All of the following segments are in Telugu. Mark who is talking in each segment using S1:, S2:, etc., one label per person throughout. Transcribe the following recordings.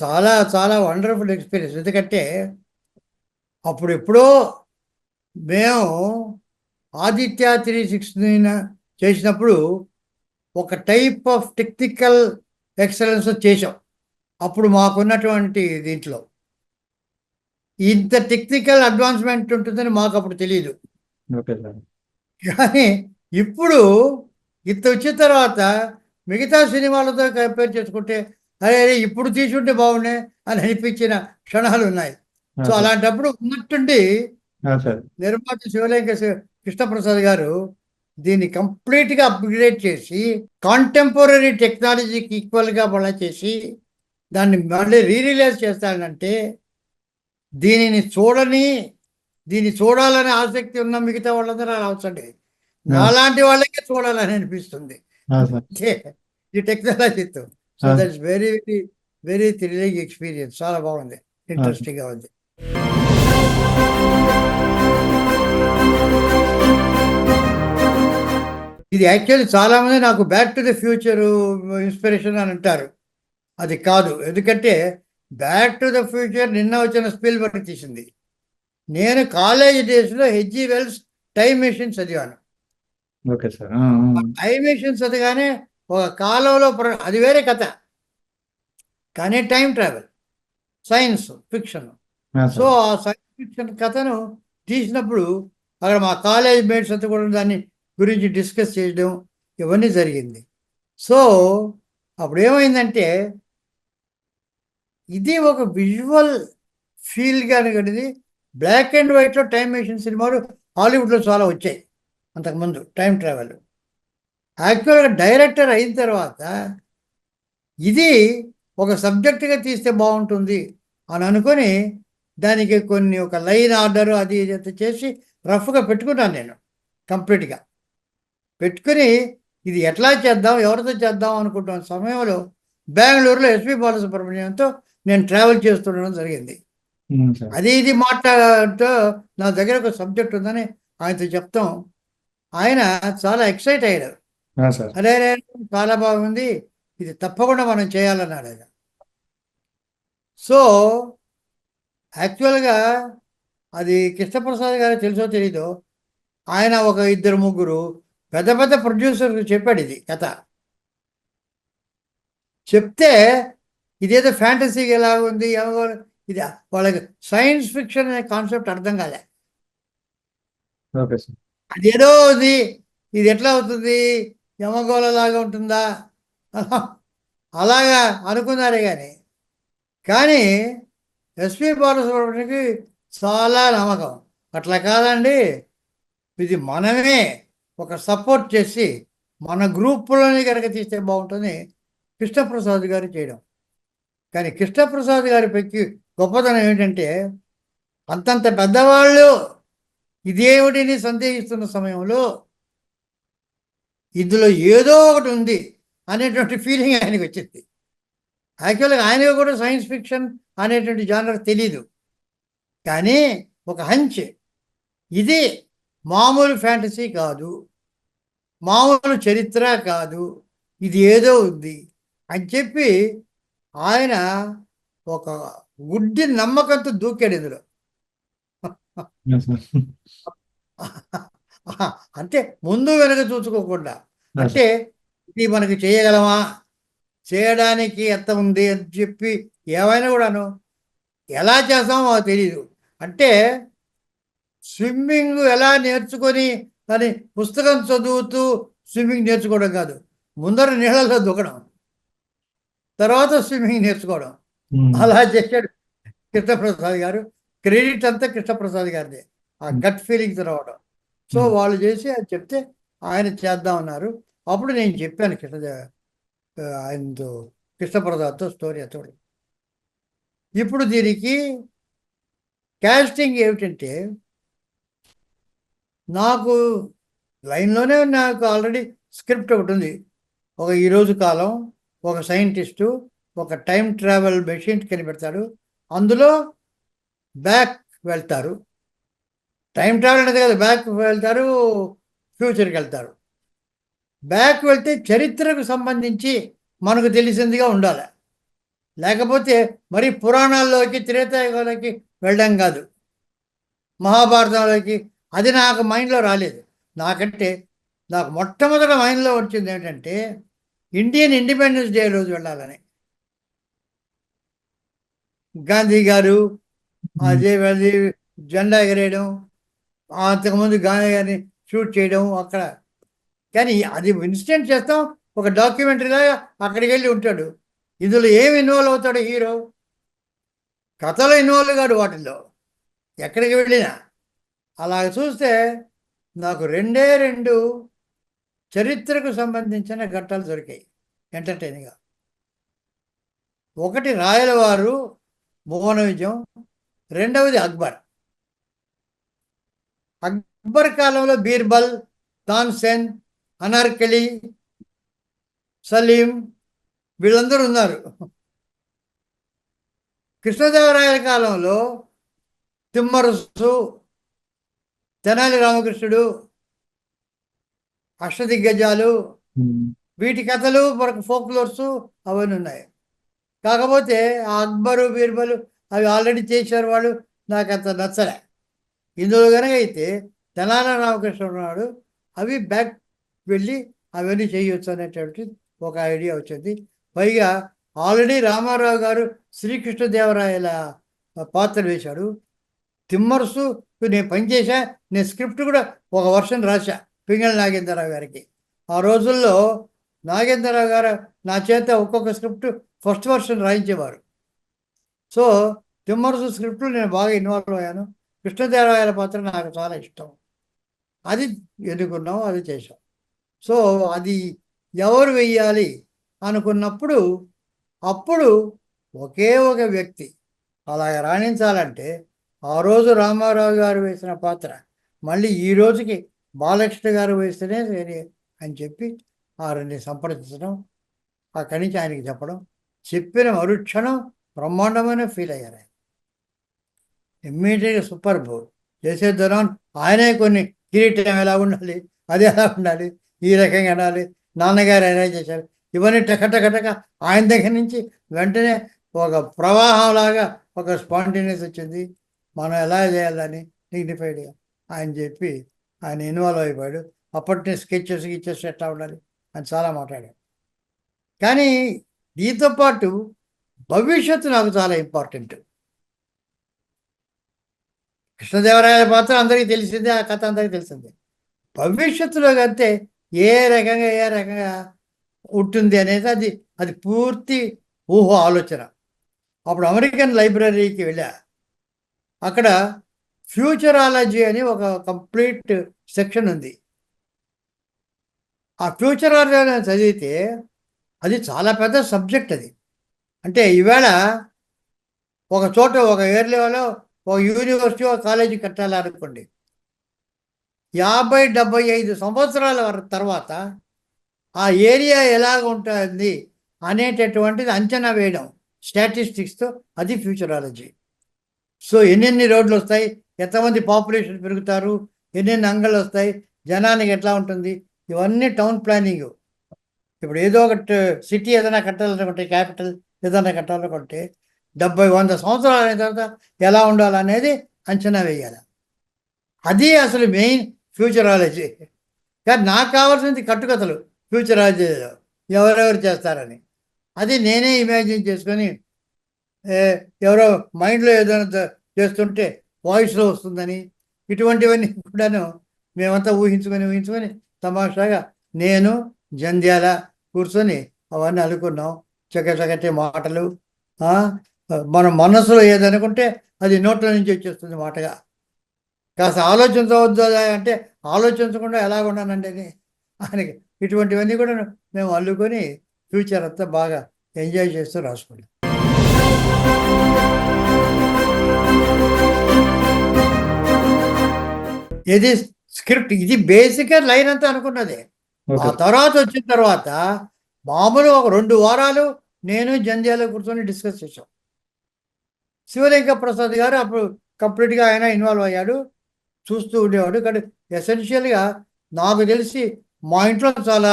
S1: చాలా చాలా వండర్ఫుల్ ఎక్స్పీరియన్స్. ఎందుకంటే అప్పుడు ఎప్పుడో మేము ఆదిత్య 360 చేసినప్పుడు ఒక టైప్ ఆఫ్ టెక్నికల్ ఎక్సలెన్స్ చేసాం. అప్పుడు మాకున్నటువంటి దీంట్లో ఇంత టెక్నికల్ అడ్వాన్స్మెంట్ ఉంటుందని మాకు అప్పుడు తెలియదు.
S2: Okay sir.
S1: కానీ ఇప్పుడు ఇంత వచ్చిన తర్వాత మిగతా సినిమాలతో కంపేర్ చేసుకుంటే అరే అరే ఇప్పుడు తీసుంటే బాగుండే అని అనిపించిన క్షణాలు ఉన్నాయి. So
S2: sir.
S1: అలాంటప్పుడు ఉన్నట్టుండి
S2: సార్.
S1: నిర్మాత శివలింగ కృష్ణప్రసాద్ గారు దీన్ని కంప్లీట్గా అప్గ్రేడ్ చేసి కాంటెంపరీ టెక్నాలజీకి ఈక్వల్గా మళ్ళీ చేసి దాన్ని మళ్ళీ రీరిలీజ్ చేస్తానంటే దీనిని దీన్ని చూడాలని ఆసక్తి ఉన్న మిగతా వాళ్ళందరూ రావచ్చండి. నాలాంటి వాళ్ళకే చూడాలని అనిపిస్తుంది ఈ టెక్నాలజీతో. So that's very very very thrilling experience. చాలా బాగుంది, ఇంట్రెస్టింగ్గా ఉంది. ఇది యాక్చువల్లీ చాలామంది నాకు back to the future inspiration అని అంటారు. అది కాదు. ఎందుకంటే బ్యాక్ టు ద ఫ్యూచర్ నిన్న వచ్చిన స్పిల్బర్గ్ తీసింది. నేను కాలేజ్ డేస్లో హెచ్జి వెల్స్ టైమ్ మెషిన్ చదివాను.
S2: Okay sir.
S1: టైమ్ మెషిన్ చదివానే ఒక కాలంలో అది వేరే కథ, కానీ time travel science fiction. So ఆ సైన్స్ ఫిక్షన్ కథను తీసినప్పుడు అక్కడ మా కాలేజ్ మేట్స్ అంతా కూడా దాన్ని గురించి డిస్కస్ చేయడం ఇవన్నీ జరిగింది. సో అప్పుడు ఏమైందంటే ఇది ఒక విజువల్ ఫీల్గా అనేది బ్లాక్ అండ్ వైట్లో టైం మెషిన్ సినిమాలు హాలీవుడ్లో చాలా వచ్చాయి అంతకుముందు. టైం ట్రావెల్ యాక్చువల్గా డైరెక్టర్ అయిన తర్వాత ఇది ఒక సబ్జెక్టుగా తీస్తే బాగుంటుంది అని అనుకొని దానికి కొన్ని ఒక లైన్ ఆర్డర్ అది ఇది చేసి రఫ్గా పెట్టుకున్నాను నేను. కంప్లీట్గా పెట్టుకుని ఇది ఎట్లా చేద్దాం, ఎవరితో చేద్దాం అనుకుంటున్న సమయంలో బెంగళూరులో ఎస్పి బాలసుబ్రహ్మణ్యంతో నేను ట్రావెల్ చేస్తుండడం జరిగింది. అది ఇది మాట్లాడుతూ నా దగ్గర ఒక సబ్జెక్ట్ ఉందని ఆయనతో చెప్తాం. ఆయన చాలా ఎక్సైట్ అయ్యాడు. అరే చాలా బాగుంది, ఇది తప్పకుండా మనం చేయాలన్నాడు ఆయన. సో యాక్చువల్గా అది కృష్ణప్రసాద్ గారు తెలుసో తెలీదో, ఆయన ఒక 2-3 పెద్ద పెద్ద ప్రొడ్యూసర్కి చెప్పాడు ఇది కథ. చెప్తే ఇదేదో ఫ్యాంటసీకి ఎలా ఉంది, ఇది వాళ్ళకి సైన్స్ ఫిక్షన్ అనే కాన్సెప్ట్ అర్థం కాలే. అదేదో ఉంది, ఇది ఎట్లా అవుతుంది, యమగోళలాగా ఉంటుందా అలాగా అనుకున్నారే. కానీ ఎస్పి బాలసుబ్రహ్మణ్యంకి చాలా నమ్మకం, అట్లా కాదండి, ఇది మనమే ఒక సపోర్ట్ చేసి మన గ్రూపులోనే కనుక తీస్తే బాగుంటుంది కృష్ణప్రసాద్ గారు చేయడం. కానీ కృష్ణప్రసాద్ గారి పెక్కి గొప్పతనం ఏంటంటే అంతంత పెద్దవాళ్ళు ఇదేమిటిని సందేహిస్తున్న సమయంలో ఇందులో ఏదో ఒకటి ఉంది అనేటువంటి ఫీలింగ్ ఆయనకు వచ్చింది. యాక్చువల్గా ఆయనకు కూడా సైన్స్ ఫిక్షన్ అనేటువంటి జానర్ తెలీదు, కానీ ఒక హంచ్, ఇది మామూలు ఫ్యాంటసీ కాదు, మామూలు చరిత్ర కాదు, ఇది ఏదో ఉంది అని చెప్పి ఆయన ఒక గుడ్డి నమ్మకంతో దూకాడు ఇందులో. అంటే ముందు వెనక చూసుకోకుండా, అంటే ఇది మనకి చేయగలమా, చేయడానికి ఎంత ఉంది అని చెప్పి ఏమైనా కూడాను ఎలా చేస్తామో మాకు తెలీదు. అంటే స్విమ్మింగ్ ఎలా నేర్చుకొని దాని పుస్తకం చదువుతూ స్విమ్మింగ్ నేర్చుకోవడం కాదు, ముందర నీళ్ళలో దూకడం, తర్వాత స్విమ్మింగ్ నేర్చుకోవడం. అలా చేశాడు కృష్ణప్రసాద్ గారు. క్రెడిట్ అంతా కృష్ణప్రసాద్ గారిదే, ఆ గట్ ఫీలింగ్స్ రావడం. సో వాళ్ళు చేసి అది చెప్తే ఆయన చేద్దామన్నారు. అప్పుడు నేను చెప్పాను ఆయనతో, కృష్ణప్రసాద్తో స్టోరీ అతడు. ఇప్పుడు దీనికి క్యాస్టింగ్ ఏమిటంటే, నాకు లైన్లోనే నాకు ఆల్రెడీ స్క్రిప్ట్ ఒకటి ఉంది. ఒక ఈరోజు కాలం, ఒక సైంటిస్టు ఒక టైం ట్రావెల్ మెషిన్ కనిపెడతాడు, అందులో బ్యాక్ వెళ్తారు. టైం ట్రావెల్ అనేది కదా, బ్యాక్ వెళ్తారు, ఫ్యూచర్కి వెళ్తారు. బ్యాక్ వెళ్తే చరిత్రకు సంబంధించి మనకు తెలిసిందిగా ఉండాలి. లేకపోతే మరి పురాణాల్లోకి త్రేతాయుగాలకి వెళ్ళడం కాదు, మహాభారతంలోకి. అది నాకు మైండ్లో రాలేదు. నాకంటే నాకు మొట్టమొదట మైండ్లో వచ్చింది ఏంటంటే ఇండియన్ ఇండిపెండెన్స్ డే రోజు వెళ్ళాలని. గాంధీ గారు అదే అది జెండా ఎగరేయడం, అంతకుముందు గాంధీ గారిని షూట్ చేయడం అక్కడ. కానీ అది ఇన్సిడెంట్ చేస్తాం, ఒక డాక్యుమెంటరీలాగా అక్కడికి వెళ్ళి ఉంటాడు. ఇందులో ఏమి ఇన్వాల్వ్ అవుతాడు హీరో? కథలో ఇన్వాల్వ్ కాడు వాటిల్లో, ఎక్కడికి వెళ్ళినా. అలాగ చూస్తే నాకు రెండే రెండు చరిత్రకు సంబంధించిన ఘట్టాలు దొరికాయి ఎంటర్టైనింగ్గా. ఒకటి రాయలవారు మోహన విజయం, రెండవది అక్బర్. అక్బర్ కాలంలో బీర్బల్, తాన్సేన్, అనార్కలి, సలీం వీళ్ళందరూ ఉన్నారు. కృష్ణదేవరాయల కాలంలో తిమ్మరసు, తెనాలి రామకృష్ణుడు, అష్టదిగ్గజాలు, వీటి కథలు మనకు ఫోక్లోర్స్ అవన్నీ ఉన్నాయి. కాకపోతే ఆ అక్బరు బీర్బలు అవి ఆల్రెడీ చేశారు వాళ్ళు, నాకు అంత నచ్చలే. ఇందులో కనుక అయితే తెనాలి రామకృష్ణ ఉన్నాడు, అవి బ్యాక్ వెళ్ళి అవన్నీ చేయొచ్చు అనేటువంటి ఒక ఐడియా వచ్చింది. పైగా ఆల్రెడీ రామారావు గారు శ్రీకృష్ణదేవరాయల పాత్ర వేశాడు. తిమ్మరసు నేను పనిచేసా, నేను స్క్రిప్ట్ కూడా ఒక వర్షన్ రాశా పింగళ నాగేంద్రరావు గారికి. ఆ రోజుల్లో నాగేంద్రరావు గారు నా చేత ఒక్కొక్క స్క్రిప్ట్ ఫస్ట్ వర్షన్ రాయించేవారు. సో తిమ్మరసు స్క్రిప్ట్లో నేను బాగా ఇన్వాల్వ్ అయ్యాను. కృష్ణదేవరాయల పాత్ర నాకు చాలా ఇష్టం, అది ఎన్నుకున్నాం, అది చేశాం. సో అది ఎవరు వెయ్యాలి అనుకున్నప్పుడు అప్పుడు ఒకే ఒక వ్యక్తి అలాగ రాణించాలంటే ఆ రోజు రామారావు గారు వేసిన పాత్ర మళ్ళీ ఈ రోజుకి బాలకృష్ణ గారు వేస్తేనే సరే అని చెప్పి వారిని సంప్రదించడం, అక్కడి నుంచి ఆయనకి చెప్పడం, చెప్పిన మరుక్షణం బ్రహ్మాండమైన ఫీల్ అయ్యారు. ఆయన ఇమ్మీడియట్గా సూపర్ బోల్ చేసేద్దాం. ఆయనే కొన్ని కిరీటం ఎలా ఉండాలి, అది ఎలా ఉండాలి, ఈ రకంగా ఉండాలి, నాన్నగారు ఎలా చేశారు, ఇవన్నీ టకటకటక ఆయన దగ్గర నుంచి వెంటనే ఒక ప్రవాహంలాగా ఒక స్పాంటేనియస్ వచ్చింది. మనం ఎలా చేయాలని డిగ్నిఫైడ్గా ఆయన చెప్పి ఆయన ఇన్వాల్వ్ అయిపోయాడు. అప్పటి స్కెచెస్ గిచ్చెస్ ఎట్లా ఉండాలి అని చాలా మాట్లాడాడు. కానీ దీంతో పాటు భవిష్యత్తు నాకు చాలా ఇంపార్టెంట్. కృష్ణదేవరాయల పాత్ర అందరికీ తెలిసిందే, ఆ కథ అందరికీ తెలిసిందే. భవిష్యత్తులో కంటే ఏ రకంగా ఉంటుంది అనేది అది అది పూర్తి ఊహ ఆలోచన. అప్పుడు అమెరికన్ లైబ్రరీకి వెళ్ళా. అక్కడ ఫ్యూచరాలజీ అని ఒక కంప్లీట్ సెక్షన్ ఉంది. ఆ ఫ్యూచరాలజీ చదివితే అది చాలా పెద్ద సబ్జెక్ట్. అది అంటే ఈవేళ ఒక చోట ఒక ఏరియాలో ఒక యూనివర్సిటీ ఒక కాలేజీ కట్టాలనుకోండి, 50-75 సంవత్సరాల తర్వాత ఆ ఏరియా ఎలాగ ఉంటుంది అనేటటువంటిది అంచనా వేయడం స్టాటిస్టిక్స్తో, అది ఫ్యూచరాలజీ. సో ఎన్నెన్ని రోడ్లు వస్తాయి, ఎంతమంది పాపులేషన్ పెరుగుతారు, ఎన్నెన్ని అంగళ్ళు వస్తాయి, జనానికి ఎట్లా ఉంటుంది, ఇవన్నీ టౌన్ ప్లానింగ్. ఇప్పుడు ఏదో ఒకటి సిటీ ఏదైనా కట్టాలనుకుంటే, క్యాపిటల్ ఏదైనా కట్టాలనుకుంటే 70-100 సంవత్సరాలు అయిన తర్వాత ఎలా ఉండాలనేది అంచనా వేయాలి. అది అసలు మెయిన్ ఫ్యూచరాలజీ. కానీ నాకు కావాల్సింది కట్టుకథలు ఫ్యూచరాలజీలో ఎవరెవరు చేస్తారని. అది నేనే ఇమాజిన్ చేసుకొని ఎవరో మైండ్లో ఏదైనా చేస్తుంటే వాయిస్లో వస్తుందని, ఇటువంటివన్నీ కూడాను మేమంతా ఊహించుకొని తమాషాగా నేను జంధ్యాల కూర్చొని అవన్నీ అనుకున్నాం. చక్కటి మాటలు, మన మనసులో ఏదనుకుంటే అది నోట్ల నుంచి వచ్చేస్తుంది మాటగా. కాస్త ఆలోచించవద్దు అంటే ఆలోచించకుండా ఎలాగ ఉన్నానండి అని ఆయనకి. ఇటువంటివన్నీ కూడా మేము అల్లుకొని ఫ్యూచర్ అంతా బాగా ఎంజాయ్ చేస్తూ రాసుకున్నాం. ఇది స్క్రిప్ట్, ఇది బేసిక్గా లైన్ అంతా అనుకున్నదే. ఆ తర్వాత వచ్చిన తర్వాత మామూలు ఒక 2 వారాలు నేను జంధ్యాల కూర్చొని డిస్కస్ చేశాం. శివలింగ ప్రసాద్ గారు అప్పుడు కంప్లీట్గా ఆయన ఇన్వాల్వ్ అయ్యాడు, చూస్తూ ఉండేవాడు. కానీ ఎసెన్షియల్గా నాకు తెలిసి మా ఇంట్లో చాలా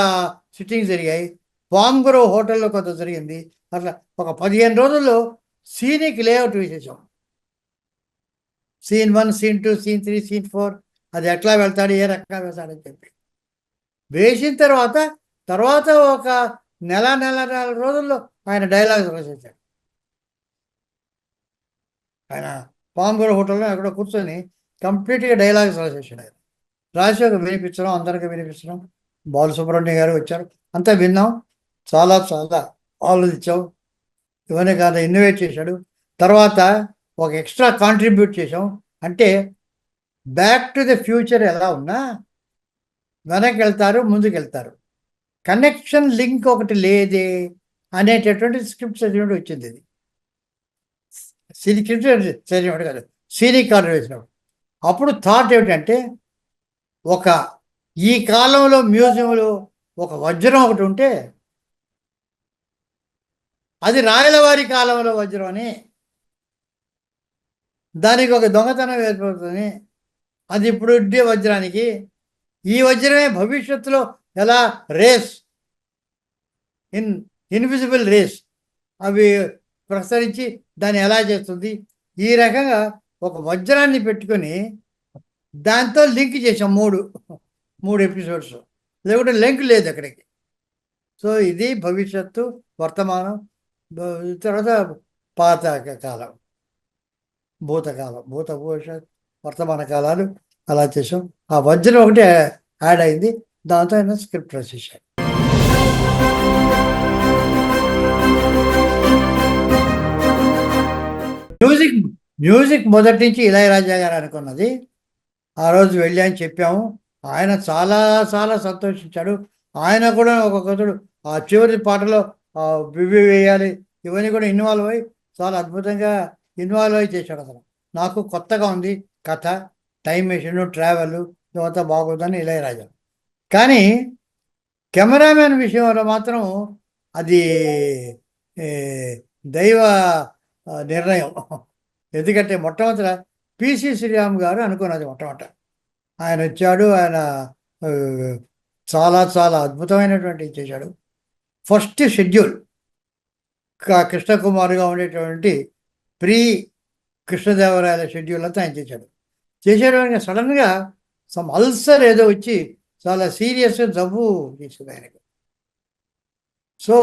S1: సిట్టింగ్స్ జరిగాయి. పామ్ గ్రోవ్ హోటల్లో కొంత జరిగింది. అట్లా ఒక 15 రోజుల్లో సీన్కి లేఅవుట్ వేసేసాం. సీన్ 1, సీన్ 2, సీన్ 3, సీన్ 4 అది ఎట్లా వెళ్తాడు, ఏ రకంగా వెళ్తాడని చెప్పి వేసిన తర్వాత ఒక నెల రోజుల్లో ఆయన డైలాగ్స్ రాసేసాడు. ఆయన పాంగూర హోటల్లో అక్కడ కూర్చొని కంప్లీట్గా డైలాగ్స్ రాసేసాడు. ఆయన రాసి ఒక వినిపించడం, అందరికీ వినిపించడం. బాలసుబ్రహ్మణ్యం గారు వచ్చారు, అంతా విన్నాం, చాలా ఆలోచించాం. ఇవన్నీ కాదు, ఇన్నోవేట్ చేశాడు. తర్వాత ఒక ఎక్స్ట్రా కాంట్రిబ్యూట్ చేసాం. అంటే బ్యాక్ టు ది ఫ్యూచర్ ఎలా ఉన్నా వెనక్కి వెళ్తారు, ముందుకు వెళ్తారు, కనెక్షన్ లింక్ ఒకటి లేదే అనేటటువంటి స్క్రిప్ట్ చదివినప్పుడు వచ్చింది. ఇది స్క్రిప్ట్ చదివినప్పుడు కాదు, సీనిక్ కార్డు వేసినప్పుడు. అప్పుడు థాట్ ఏమిటంటే, ఈ కాలంలో మ్యూజియంలో ఒక వజ్రం ఒకటి ఉంటే అది రాయలవారి కాలంలో వజ్రం అని, దానికి ఒక దొంగతనం ఏర్పడుతుంది, అది ఇప్పుడు ఉండే వజ్రానికి ఈ వజ్రమే భవిష్యత్తులో ఎలా రేస్ ఇన్విజిబుల్ రేస్ అవి ప్రసరించి దాన్ని ఎలా చేస్తుంది, ఈ రకంగా ఒక వజ్రాన్ని పెట్టుకొని దాంతో లింక్ చేసాం. మూడు ఎపిసోడ్స్, లేకుంటే లింక్ లేదు అక్కడికి. సో ఇది భవిష్యత్తు, వర్తమానం, తర్వాత పాత కాలం, భూతకాలం, భవిష్యత్, వర్తమాన కాలాలు అలా చేసాం. ఆ వజ్రం ఒకటి యాడ్ అయింది, దాంతో ఆయన స్క్రిప్ట్ రాసేసాడు. మ్యూజిక్ మొదటి నుంచి ఇళయరాజా గారు అనుకున్నది. ఆ రోజు వెళ్ళి అని చెప్పాము. ఆయన చాలా సంతోషించాడు. ఆయన కూడా ఒక్కొక్కడు ఆ చివరి పాటలో బివి వేయాలి, ఇవన్నీ కూడా ఇన్వాల్వ్ అయ్యి చాలా అద్భుతంగా ఇన్వాల్వ్ అయ్యి చేశాడు. అసలు నాకు కొత్తగా ఉంది కథ, టైం మెషిన్, ట్రావెల్ ఇదంతా బాగుందని ఇళయరాజా. కానీ కెమెరామెన్ విషయంలో మాత్రం అది దైవ నిర్ణయం. ఎందుకంటే మొట్టమొదట పిసి శ్రీరామ్ గారు అనుకున్నది. మొట్టమొదట ఆయన వచ్చాడు, ఆయన చాలా అద్భుతమైనటువంటి చేశాడు. ఫస్ట్ షెడ్యూల్ కృష్ణకుమార్గా ఉండేటువంటి ప్రీ కృష్ణదేవరాయల షెడ్యూల్ అంతా ఆయన చేశాడు. సడన్గా సమ్ అల్సర్ ఏదో వచ్చి చాలా సీరియస్గా జబ్బు చేసింది ఆయనకు. సో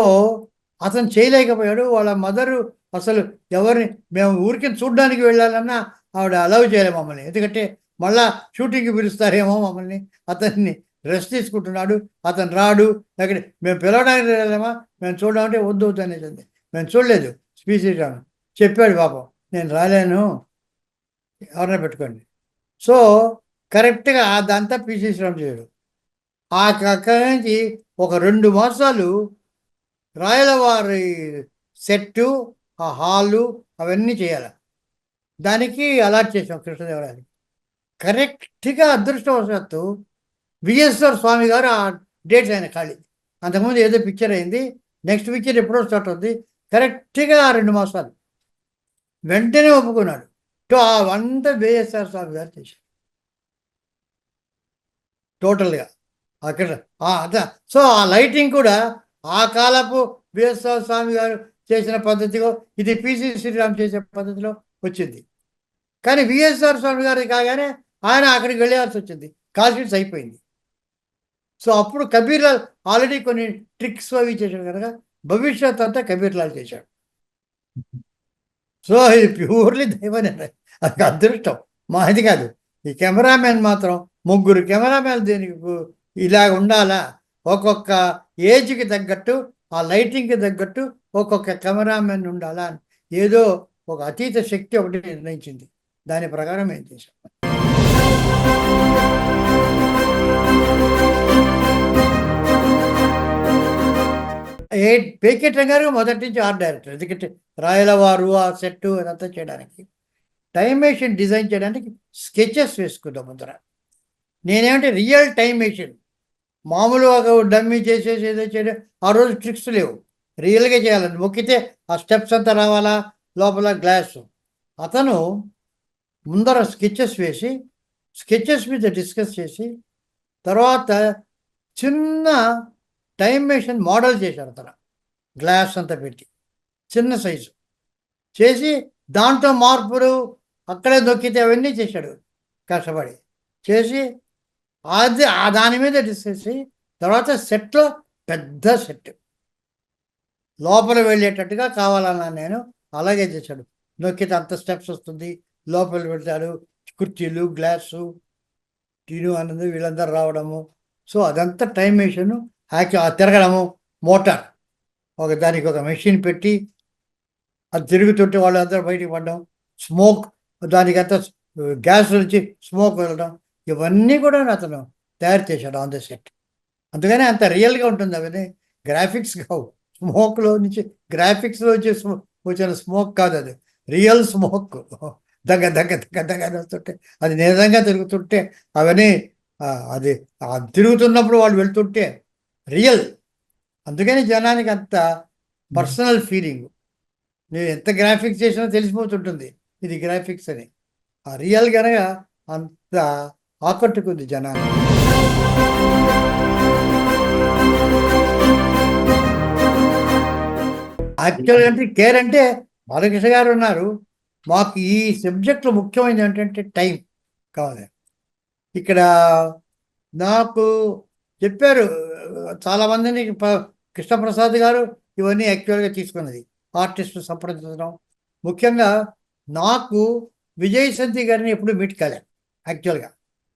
S1: అతను చేయలేకపోయాడు. వాళ్ళ మదరు అసలు ఎవరిని, మేము ఊరికి చూడడానికి వెళ్ళాలన్నా ఆవిడ అలౌ చేయలే మమ్మల్ని. ఎందుకంటే మళ్ళా షూటింగ్కి పిలుస్తారేమో మమ్మల్ని. అతన్ని రెస్ట్ తీసుకుంటున్నాడు, అతను రాడు, అక్కడ మేము పిలవడానికి వెళ్ళామా, మేము చూడమంటే వద్దు అనేసింది. మేము చూడలేదు. స్పీచ్ చెప్పాడు పాపం, నేను రాలేను, ఎవరైనా పెట్టుకోండి. సో కరెక్ట్గా అదంతా పిసి శ్రీరామ్ చేయడు. అక్కడి నుంచి ఒక 2 మాసాలు రాయలవారి సెట్టు, ఆ హాలు అవన్నీ చేయాలి. దానికి అలాట్ చేసాం కృష్ణదేవరాయలకి. కరెక్ట్గా అదృష్టవశాత్తు విఎస్ఆర్ స్వామి గారు ఆ డేట్స్ ఆయన ఖాళీ. అంతకుముందు ఏదో పిక్చర్ అయింది, నెక్స్ట్ పిక్చర్ ఎప్పుడో స్టార్ట్ అవుతుంది. కరెక్ట్గా 2 మాసాలు వెంటనే ఒప్పుకున్నాడు. అంతా విఎస్ఆర్ స్వామి గారు చేశారు టోటల్గా అక్కడ. సో ఆ లైటింగ్ కూడా ఆ కాలపు విఎస్ఆర్ స్వామి గారు చేసిన పద్ధతిలో, ఇది పిసి శ్రీరామ్ చేసే పద్ధతిలో వచ్చింది. కానీ విఎస్ఆర్ స్వామి గారి కాగానే ఆయన అక్కడికి వెళ్ళాల్సి వచ్చింది, కాల్ షీట్స్ అయిపోయింది. సో అప్పుడు కబీర్ లాల్ ఆల్రెడీ కొన్ని ట్రిక్స్ అవి చేశాడు కనుక భవిష్యత్ అంతా కబీర్ లాల్ చేశాడు. సో ఇది ప్యూర్లీ దైవ నిర్ణయం, అది అదృష్టం మాది కాదు. ఈ కెమెరామెన్ మాత్రం 3 కెమెరామెన్ దీనికి ఇలా ఉండాలా, ఒక్కొక్క ఏజ్కి తగ్గట్టు, ఆ లైటింగ్కి తగ్గట్టు ఒక్కొక్క కెమెరామెన్ ఉండాలా అని ఏదో ఒక అతీత శక్తి ఒకటి నిర్ణయించింది. దాని ప్రకారం ఏం చేశాం. పేకెట్ గారు మొదటి నుంచి ఆర్ట్ డైరెక్టర్. ఎందుకంటే రాయలవారు ఆ సెట్టు అదంతా చేయడానికి, టైం మెషిన్ డిజైన్ చేయడానికి స్కెచెస్ వేసుకుందాం ముందర. నేనేమంటే రియల్ టైం మెషిన్, మామూలుగా డమ్మీ చేసేసి ఏదో చేయడం, ఆ రోజు ట్రిక్స్ లేవు, రియల్గా చేయాలని. మొక్కితే ఆ స్టెప్స్ అంతా రావాలా, లోపల గ్లాసు. అతను ముందర స్కెచెస్ వేసి, స్కెచెస్ మీద డిస్కస్ చేసి, తర్వాత చిన్న టైం మెషిన్ మోడల్ చేశాడు అతను, గ్లాస్ అంతా పెట్టి చిన్న సైజు చేసి దాంట్లో మార్పులు అక్కడే దొక్కితే అవన్నీ చేశాడు కష్టపడి చేసి అది దాని మీద డిస్కస్ తర్వాత సెట్లో పెద్ద సెట్ లోపల వెళ్ళేటట్టుగా కావాలన్నా నేను అలాగే చేశాడు. నొక్కితే అంత స్టెప్స్ వస్తుంది, లోపల వెళ్తాడు, కుర్చీలు, గ్లాసు, టీను అన్నది వీళ్ళందరూ రావడము. సో అదంతా టైం మెషిన్ తిరగడము, మోటార్ దానికి ఒక మెషిన్ పెట్టి అది తిరుగుతుంటే వాళ్ళందరూ బయటికి పడడం, స్మోక్ దానికంతా గ్యాస్ నుంచి స్మోక్ వెళ్ళడం, ఇవన్నీ కూడా అతను తయారు చేశాడు ఆన్ ద సెట్. అందుకని అంత రియల్గా ఉంటుంది. అవన్నీ గ్రాఫిక్స్ కావు, స్మోక్లో నుంచి గ్రాఫిక్స్లో వచ్చే వచ్చిన స్మోక్ కాదు, అది రియల్ స్మోక్. దగ్గ దగ్గ దగ్గ దగ్గ వస్తుంటే అది నిజంగా తిరుగుతుంటే అవన్నీ అది తిరుగుతున్నప్పుడు వాళ్ళు వెళ్తుంటే రియల్. అందుకని జనానికి అంత పర్సనల్ ఫీలింగ్. నేను ఎంత గ్రాఫిక్స్ చేసినా తెలిసిపోతుంటుంది ఇది గ్రాఫిక్స్ అని. ఆ రియల్ కనుక అంత ఆకట్టుకుంది జనాన్ని. యాక్చువల్గా అంటే కేర్ అంటే బాలకృష్ణ గారు ఉన్నారు. మాకు ఈ సబ్జెక్ట్లో ముఖ్యమైనది ఏంటంటే టైం కావాలి. ఇక్కడ నాకు చెప్పారు చాలామందిని, కృష్ణప్రసాద్ గారు ఇవన్నీ యాక్చువల్గా తీసుకున్నది ఆర్టిస్టు సంప్రదించడం. ముఖ్యంగా నాకు విజయశాంతి గారిని ఎప్పుడు మీట్ కాలే. యాక్చువల్గా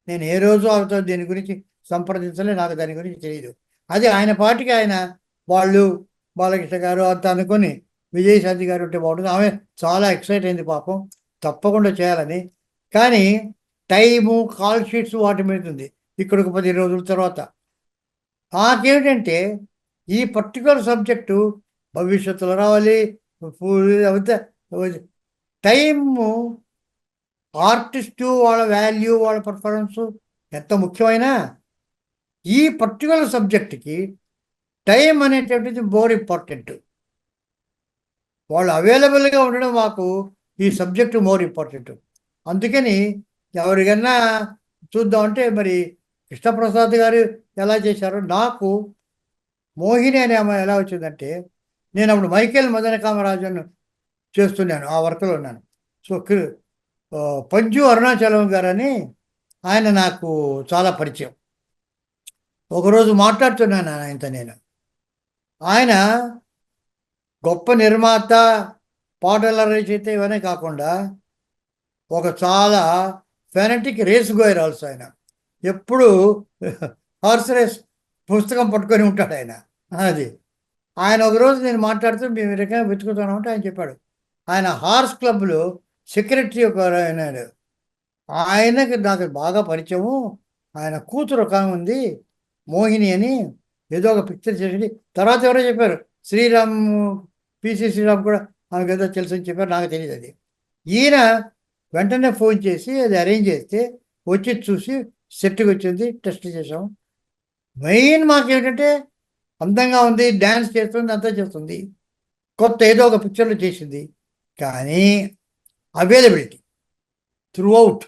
S1: నేను ఏ రోజు ఆమెతో దీని గురించి సంప్రదించలే, నాకు దాని గురించి తెలియదు. అది ఆయన పాటికి ఆయన వాళ్ళు బాలకృష్ణ గారు అంత అనుకొని విజయశాంతి గారు ఉంటే బాగుంటుంది. ఆమె చాలా ఎక్సైట్ అయింది పాపం, తప్పకుండా చేయాలని. కానీ టైము, కాల్ షీట్స్ వాటి మీద ఉంది. ఇక్కడికి 10 రోజుల తర్వాత నాకేమిటంటే ఈ పర్టికులర్ సబ్జెక్టు భవిష్యత్తులో రావాలి. టైము ఆర్టిస్టు వాళ్ళ వాల్యూ, వాళ్ళ పర్ఫార్మెన్సు ఎంత ముఖ్యమైనా ఈ పర్టికులర్ సబ్జెక్ట్కి టైం అనేటువంటిది మోర్ ఇంపార్టెంట్. వాళ్ళు అవైలబుల్గా ఉండడం మాకు ఈ సబ్జెక్టు మోర్ ఇంపార్టెంట్. అందుకని ఎవరికన్నా చూద్దామంటే మరి కృష్ణప్రసాద్ గారు ఎలా చేశారో, నాకు మోహిని అనే ఆమె ఎలా వచ్చిందంటే, నేను అప్పుడు మైకేల్ మదన కామరాజన్ చేస్తున్నాను, ఆ వర్క్లో ఉన్నాను. సో పంజు అరుణాచలం గారని ఆయన నాకు చాలా పరిచయం. ఒకరోజు మాట్లాడుతున్నాను ఆయనతో నేను. ఆయన గొప్ప నిర్మాత, పాటల రచయిత ఇవన్నీ కాకుండా ఒక చాలా ఫెనటిక్ రేస్ గోయర్ ఆల్సో. ఆయన ఎప్పుడు హార్స్ రేస్ పుస్తకం పట్టుకొని ఉంటాడు ఆయన. అది ఆయన ఒకరోజు నేను మాట్లాడుతూ మేము రకంగా వెతుకుతున్నామంటే ఆయన చెప్పాడు, ఆయన హార్స్ క్లబ్లో సెక్రటరీ ఒక అయినాడు. ఆయనకి నాకు బాగా పరిచయము, ఆయన కూతురు ఒక ఉంది మోహిని అని, ఏదో ఒక పిక్చర్ చేసి తర్వాత ఎవరో చెప్పారు శ్రీరామ్, పిసి శ్రీరామ్ కూడా ఆమెకు ఏదో తెలుసు అని చెప్పారు, నాకు తెలియదు అది. ఈయన వెంటనే ఫోన్ చేసి అది అరేంజ్ చేస్తే వచ్చి చూసి సెట్కి వచ్చింది, టెస్ట్ చేసాం. మెయిన్ మాకేంటంటే అందంగా ఉంది, డ్యాన్స్ చేస్తుంది, అంతా చేస్తుంది, కొత్త ఏదో ఒక పిక్చర్లో చేసింది. కానీ availability through out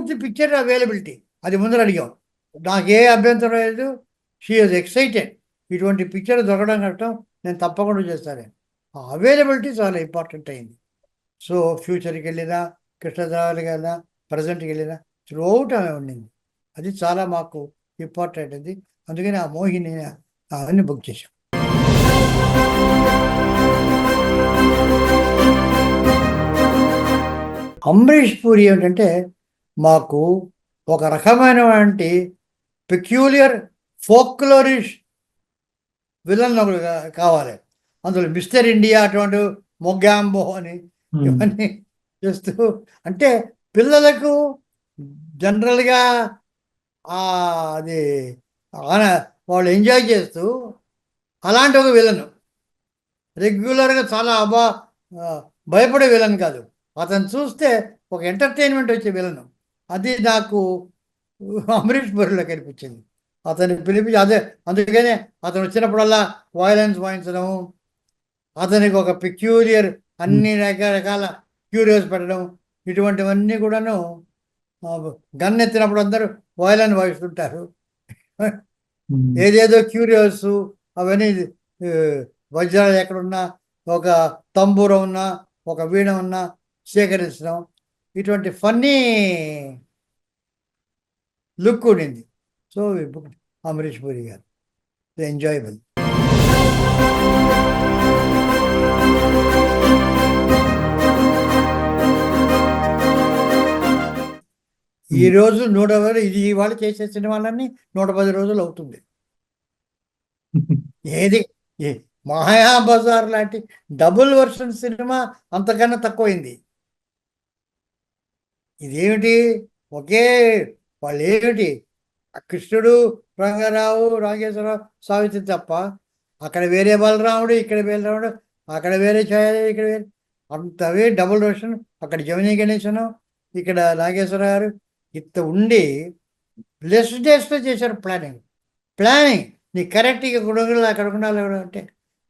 S1: the picture availability అది ముందర అడిగాం. నాకే అభ్యంతరం లేదు, షీ ఈజ్ ఎక్సైటెడ్. ఇటువంటి పిక్చర్ దొరకడం కట్టడం నేను తప్పకుండా చేస్తాను. ఆ అవైలబిలిటీ చాలా ఇంపార్టెంట్ అయింది. సో ఫ్యూచర్కి వెళ్ళినా, కృష్ణదేవరాయలకి వెళ్ళినా, ప్రజెంట్కి వెళ్ళినా త్రూ అవుట్ ఆమె ఉండింది. అది చాలా మాకు ఇంపార్టెంట్ అది. అందుకని ఆ మోహిని అవన్నీ బుక్ చేశాం. అమరీష్ పూరి ఏంటంటే మాకు ఒక రకమైనటువంటి పెక్యూలియర్ ఫోక్లోరిష్ విలన్ కావాలి. అందులో మిస్టర్ ఇండియా అటువంటి మొగ్గాంబో అని ఇవన్నీ చేస్తూ, అంటే పిల్లలకు జనరల్గా అది వాళ్ళు ఎంజాయ్ చేస్తూ అలాంటి ఒక విలను, రెగ్యులర్గా చాలా భయపడే విలన్ కాదు, అతను చూస్తే ఒక ఎంటర్టైన్మెంట్ వచ్చే విలను. అది నాకు అమరీష్ పూరిలో కనిపించింది. అతన్ని పిలిపించి అదే, అందుకనే అతను వచ్చినప్పుడల్లా వాయిలెన్స్ వాయించడము, అతనికి ఒక పెక్యూలియర్ అన్ని రకరకాల క్యూరియస్ పెట్టడం, ఇటువంటివన్నీ కూడాను. గన్ ఎత్తినప్పుడు అందరూ వాయిలెన్స్ వాయిస్తుంటారు. ఏదేదో క్యూరియస్ అవన్నీ ఆ, వజ్రాలు ఎక్కడున్నా, ఒక తంబూరం ఉన్నా, ఒక వీణ ఉన్నా సేకరించడం, ఇటువంటి ఫన్నీ లుక్ ఉండింది. సో ఈ బుక్ అమరీష్ పూరి గారు ఎంజాయబుల్. ఈ రోజు 120, ఇది ఇవాళ చేసే సినిమాలన్నీ 110 రోజులు అవుతుంది. ఏది ఏ మాయాబజార్ లాంటి డబుల్ వర్షన్ సినిమా అంతకన్నా తక్కువైంది. ఇదేమిటి, ఒకే వాళ్ళు ఏమిటి, కృష్ణుడు, రంగారావు, రాజేశ్వరరావు, సావిత్రి తప్ప అక్కడ వేరే బలరాముడు, ఇక్కడ వేరే రాముడు, అక్కడ వేరే ఛాయ, ఇక్కడ వేరే, అంతవే డబుల్ వర్షన్. అక్కడ జమినీ గణేశను, ఇక్కడ నాగేశ్వర గారు, ఇంత ఉండి లెస్ డేస్లో చేశారు ప్లానింగ్ నీ కరెక్ట్గా ఇక్కడ ఉండాలి, అక్కడ ఉండాలి అంటే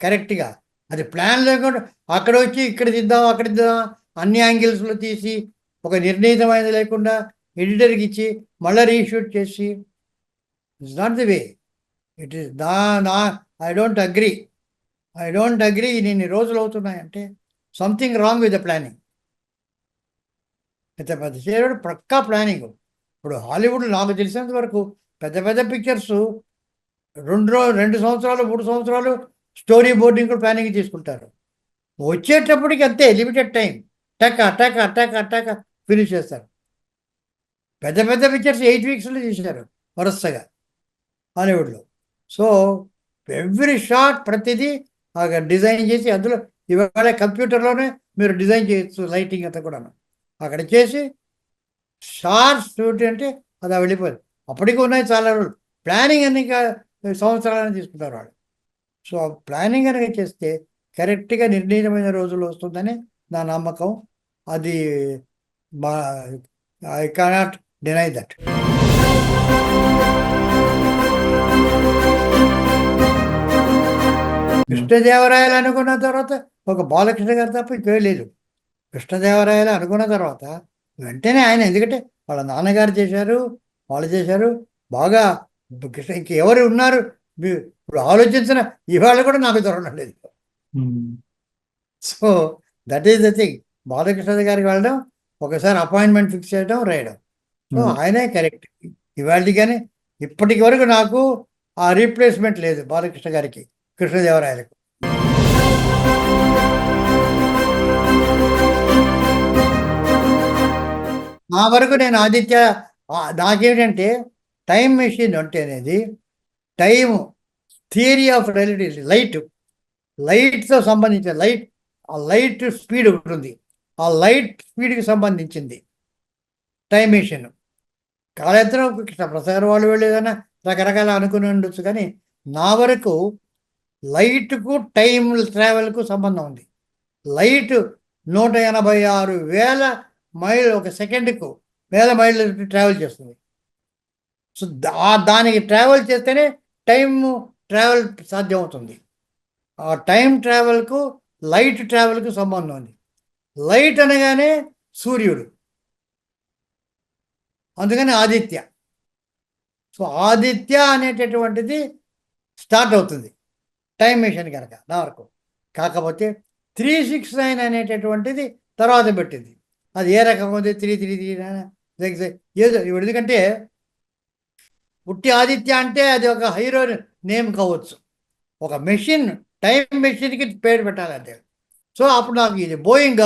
S1: కరెక్ట్గా. అది ప్లాన్ లేకుండా అక్కడ వచ్చి ఇక్కడ తీద్దాం, అక్కడ తీద్దాం, అన్ని యాంగిల్స్లో తీసి ఒక నిర్ణీతమైనది లేకుండా ఎడిటర్కి ఇచ్చి మళ్ళీ రీషూట్ చేసి, it's not the way. It is I don't agree. ఇన్ని రోజులు అవుతున్నాయంటే something wrong with the planning. పెద్ద పెద్ద చేయడం పక్కా ప్లానింగ్. ఇప్పుడు హాలీవుడ్ నాకు తెలిసినంత వరకు పెద్ద పెద్ద పిక్చర్స్ 2 సంవత్సరాలు 3 సంవత్సరాలు స్టోరీ బోర్డింగ్ కూడా ప్లానింగ్ తీసుకుంటారు. వచ్చేటప్పటికి అంతే లిమిటెడ్ టైం, టక ఫినిష్ చేస్తారు. పెద్ద పెద్ద పిక్చర్స్ 8 వీక్స్లో చేశారు వరుసగా హాలీవుడ్లో. సో ఎవ్రీ షాట్ ప్రతిదీ డిజైన్ చేసి, అందులో ఇవాళ కంప్యూటర్లోనే మీరు డిజైన్ చేయొచ్చు, లైటింగ్ అంతా కూడా అక్కడ చేసి షార్ట్ షూట్ అంటే అది వెళ్ళిపోయింది. అప్పటికి ఉన్నాయి చాలా రోజులు. ప్లానింగ్ అన్ని సంవత్సరాలని తీసుకుంటారు వాళ్ళు. సో ప్లానింగ్ కనుక చేస్తే కరెక్ట్గా నిర్ణీతమైన రోజులు వస్తుందని నా నమ్మకం. అది ఐ కెనాట్ డినై దట్. కృష్ణదేవరాయలు అనుకున్న తర్వాత ఒక బాలకృష్ణ గారు తప్ప ఇంకే లేదు. కృష్ణదేవరాయలు అనుకున్న తర్వాత వెంటనే ఆయన, ఎందుకంటే వాళ్ళ నాన్నగారు చేశారు, వాళ్ళు చేశారు బాగా. కృష్ణ ఇంకెవరు ఉన్నారు ఇప్పుడు ఆలోచించిన ఇవాళ కూడా నాకు దొరకడం లేదు. So that is the thing. Balakrishna గారికి వెళ్ళడం, ఒకసారి అపాయింట్మెంట్ ఫిక్స్ చేయడం, రాయడం. సో ఆయనే కరెక్ట్. ఇవాళ కానీ ఇప్పటికి వరకు నాకు ఆ రీప్లేస్మెంట్ లేదు బాలకృష్ణ గారికి కృష్ణదేవరాయలకు. నా వరకు నేను ఆదిత్య, నాకేమిటంటే టైం మెషిన్ అంటే అనేది టైం థియరీ ఆఫ్ రిలేటివిటీ, లైట్తో సంబంధించిన ఆ లైట్ స్పీడ్ ఒకటి ఉంది, ఆ లైట్ స్పీడ్కి సంబంధించింది టైం మెషిన్. కాళేశ్వరం కృష్ణప్రసాద్ వాళ్ళు వెళ్ళేదన్నా రకరకాల అనుకుని ఉండొచ్చు, కానీ నా వరకు లైట్కు టైం ట్రావెల్కు సంబంధం ఉంది. లైట్ 186,000 మైళ్ళు ఒక సెకండ్కు 1000 మైళ్ళు ట్రావెల్ చేస్తుంది. సో దానికి ట్రావెల్ చేస్తేనే టైం ట్రావెల్ సాధ్యమవుతుంది. ఆ టైం ట్రావెల్కు లైట్ ట్రావెల్కు సంబంధం ఉంది. లైట్ అనగానే సూర్యుడు, అందుకని ఆదిత్య. సో ఆదిత్య అనేటటువంటిది స్టార్ట్ అవుతుంది టైం మెషిన్ కనుక నా వరకు. కాకపోతే 369 అనేటటువంటిది తర్వాత పెట్టింది. అది ఏ రకం ఉంది, 333 ఏదో. ఎందుకంటే పుట్టి ఆదిత్య అంటే అది ఒక హీరో నేమ్ కావచ్చు, ఒక మెషిన్ టైం మెషిన్కి పేరు పెట్టాలంటే. సో అప్పుడు నాకు ఇది బోయింగ్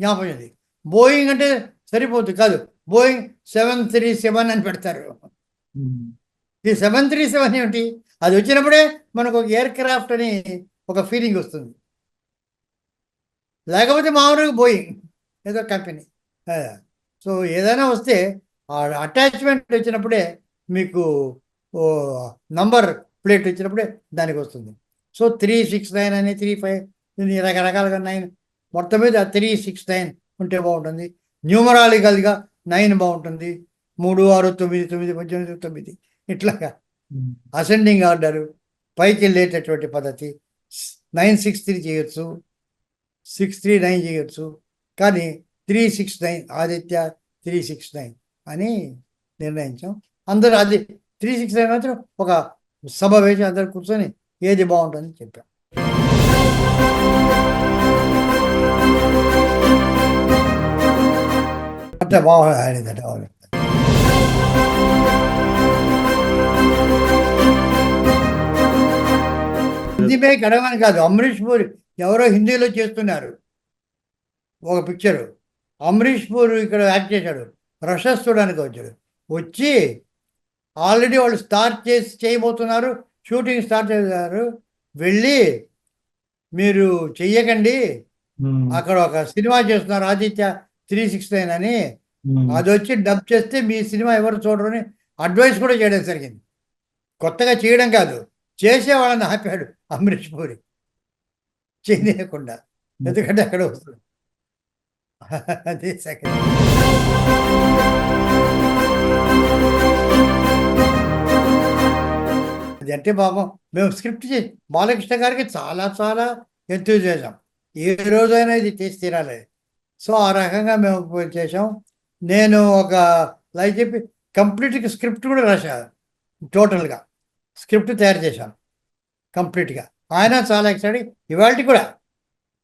S1: జ్ఞాపకం ఉంది. బోయింగ్ అంటే సరిపోతుంది కాదు, బోయింగ్ 737 అని పెడతారు. ఈ 737 ఏమిటి, అది వచ్చినప్పుడే మనకు ఒక ఎయిర్ క్రాఫ్ట్ అని ఒక ఫీలింగ్ వస్తుంది. లేకపోతే మామూలుగా బోయింగ్ ఏదో కంపెనీ. సో ఏదైనా వస్తే ఆ అటాచ్మెంట్ వచ్చినప్పుడే మీకు నంబర్ ప్లేట్ వచ్చినప్పుడే దానికి వస్తుంది. సో 369 అని 35 రకరకాలుగా 9, మొత్తం మీద 369 ఉంటే బాగుంటుంది. న్యూమరాలికల్గా 9 బాగుంటుంది. 3, 6, 9, 9, 18, 9 ఇట్లాగా అసెండింగ్ ఆర్డరు, పైకి వెళ్ళేటటువంటి పద్ధతి. 963 చేయొచ్చు, 639 చేయొచ్చు, కానీ 369 ఆదిత్య 369 అని నిర్ణయించాం. అందరూ అది 369 మాత్రం ఒక సభ వేసి అందరు కూర్చొని ఏది బాగుంటుందని చెప్పాం. అంటే బాగుంది. హిందీపై గడవని కాదు, అమరీష్ పూరి ఎవరో హిందీలో చేస్తున్నారు ఒక పిక్చరు. అమరీష్ పూరి ఇక్కడ యాక్ట్ చేశాడు, రషస్ చూడడానికి వచ్చాడు. వచ్చి ఆల్రెడీ వాళ్ళు స్టార్ట్ చేయబోతున్నారు, షూటింగ్ స్టార్ట్ చేశారు. వెళ్ళి మీరు చెయ్యకండి, అక్కడ ఒక సినిమా చేస్తున్నారు ఆదిత్య 369 అని, అది వచ్చి డబ్ చేస్తే మీ సినిమా ఎవరు చూడరని అడ్వైస్ కూడా చేయడం జరిగింది. కొత్తగా చేయడం కాదు, చేసేవాళ్ళని ఆపాడు అమరీష్ పూరి చేయకుండా, ఎందుకంటే అక్కడ వస్తుంది. అదే సెకండ్. అది అంటే పాపం మేము స్క్రిప్ట్ చేసి బాలకృష్ణ గారికి చాలా చాలా ఎంతూజియాజం, ఏ రోజైనా ఇది చేసి తీరాలి. సో ఆ రకంగా మేము చేసాం. నేను ఒక లైక్ చెప్పి కంప్లీట్గా స్క్రిప్ట్ కూడా రాశాను, టోటల్గా స్క్రిప్ట్ తయారు చేశాను కంప్లీట్గా. ఆయన చాలా ఎక్సైటెడ్. ఇవాళ కూడా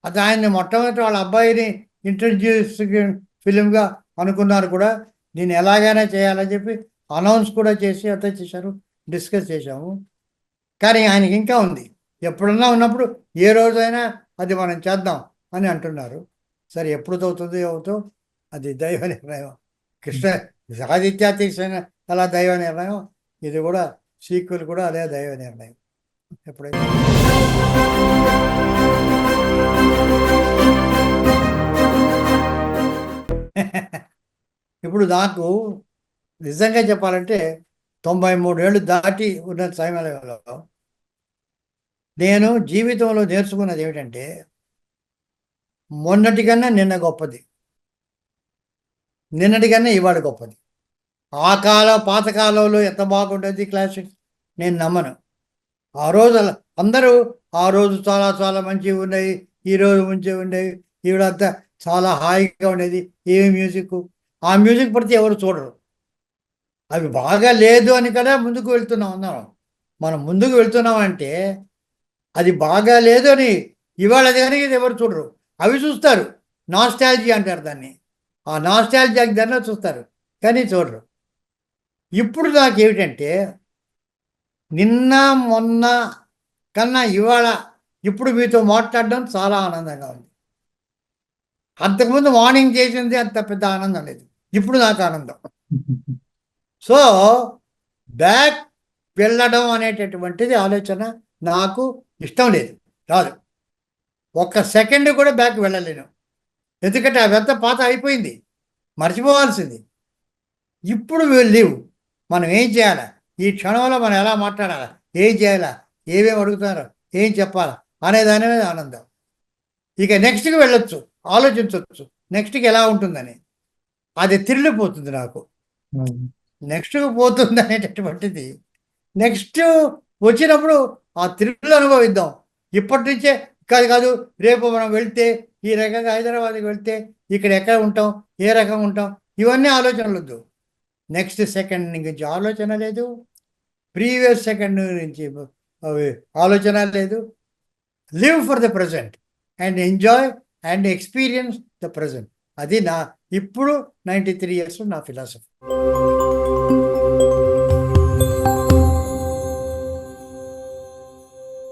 S1: అది ఆయన్ని మొట్టమొదటి వాళ్ళ అబ్బాయిని ఇంట్రడ్యూస్ ఫిలింగా అనుకున్నారు కూడా. నేను ఎలాగైనా చేయాలని చెప్పి అనౌన్స్ కూడా చేసి అంతా చేశారు, డిస్కస్ చేశాము. కానీ ఆయనకి ఇంకా ఉంది, ఎప్పుడన్నా ఉన్నప్పుడు ఏ రోజైనా అది మనం చేద్దాం అని అంటున్నారు. సరే ఎప్పుడు అవుతుందో అది దైవ నిర్ణయం. కృష్ణ ఆదిత్య తీసిన అలా దైవ నిర్ణయం, ఇది కూడా సీక్వెల్ కూడా అదే దైవ నిర్ణయం. ఎప్పుడైతే ఇప్పుడు నాకు నిజంగా చెప్పాలంటే 93 ఏళ్ళు దాటి ఉన్న సమయంలో నేను జీవితంలో నేర్చుకున్నది ఏమిటంటే, మొన్నటికన్నా నిన్న గొప్పది, నిన్నటికన్నా ఇవాళ గొప్పది. పాతకాలంలో ఎంత బాగుంటుంది క్లాసిక్స్ నేను నమ్మను. ఆ రోజు అందరూ ఆ రోజు చాలా చాలా మంచిగా ఉన్నాయి, ఈరోజు మంచిగా ఉండేవి, ఈవిడంతా చాలా హాయిగా ఉండేది, ఏమి మ్యూజిక్, ఆ మ్యూజిక్ పడితే ఎవరు చూడరు. అవి బాగా లేదు అని కదా ముందుకు వెళ్తున్నాం అన్నాం. మనం ముందుకు వెళ్తున్నామంటే అది బాగా లేదు అని ఇవాళ అది కానీ ఎవరు చూడరు, అవి చూస్తారు. నాస్టాలజీ అంటారు దాన్ని, ఆ నాస్టాలజీ దాన్ని చూస్తారు కానీ చూడరు. ఇప్పుడు నాకు ఏమిటంటే నిన్న మొన్న కన్నా ఇవాళ ఇప్పుడు మీతో మాట్లాడడం చాలా ఆనందంగా ఉంది. అంతకుముందు మార్నింగ్ చేసింది అంత పెద్ద ఆనందం లేదు, ఇప్పుడు నాకు ఆనందం. సో బ్యాక్ వెళ్ళడం అనేటటువంటిది ఆలోచన నాకు ఇష్టం లేదు, రాదు. ఒక్క సెకండ్ కూడా బ్యాక్ వెళ్ళలేను, ఎందుకంటే అవంతా పాత అయిపోయింది, మర్చిపోవాల్సింది. ఇప్పుడు లేవు. మనం ఏం చేయాలా, ఈ క్షణంలో మనం ఎలా మాట్లాడాలా, ఏం చేయాలా, ఏమేమి అడుగుతున్నారో ఏం చెప్పాలా అనే దాని మీద ఆనందం. ఇక నెక్స్ట్కి వెళ్ళొచ్చు, ఆలోచించవచ్చు నెక్స్ట్కి ఎలా ఉంటుందని. అది తిరిగిపోతుంది నాకు, నెక్స్ట్కి పోతుంది అనేటటువంటిది. నెక్స్ట్ వచ్చినప్పుడు ఆ థ్రిల్ అనుభవిద్దాం. ఇప్పటి నుంచే కాదు రేపు మనం వెళ్తే ఈ రకంగా హైదరాబాద్కి వెళ్తే ఇక్కడ ఎక్కడ ఉంటాం, ఏ రకంగా ఉంటాం, ఇవన్నీ ఆలోచనలు వద్దు. నెక్స్ట్ సెకండ్ నుంచి ఆలోచన లేదు, ప్రీవియస్ సెకండ్ నుంచి ఆలోచన లేదు. Live for the present and enjoy and experience the present. అది నా ఇప్పుడు 93 years నా ఫిలాసఫీ.